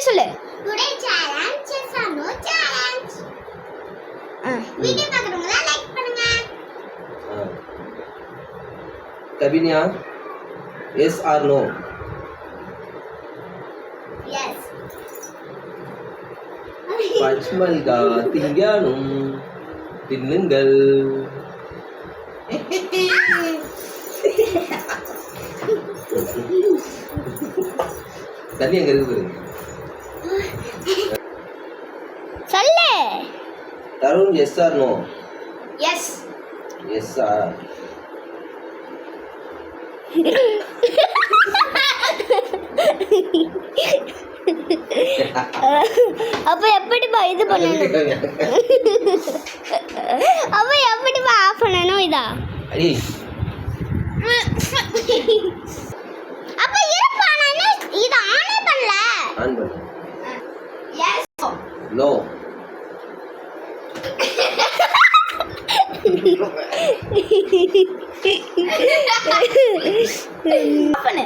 சொல்லு. Today challenge yes or no challenge. Video பார்க்கறவங்க like பண்ணுங்க. Kavinya, yes or no? Yes. பச்மல்கா திங்கணும், தின்னுங்கள். தண்ணி அங்க இருக்கு பாருங்க. சொல்லு. Tarun, yes or no? Yes. Yes or. அப்ப எப்படிப்பா இது பண்ணணும்? அப்ப எப்படிப்பா ஆஃப் பண்ணணும் இதா? அடி அப்ப இருப்பா நான் இத ஆனே பண்ணல. ஆன் பண்ணு. எஸ். நோ. பண்ணு.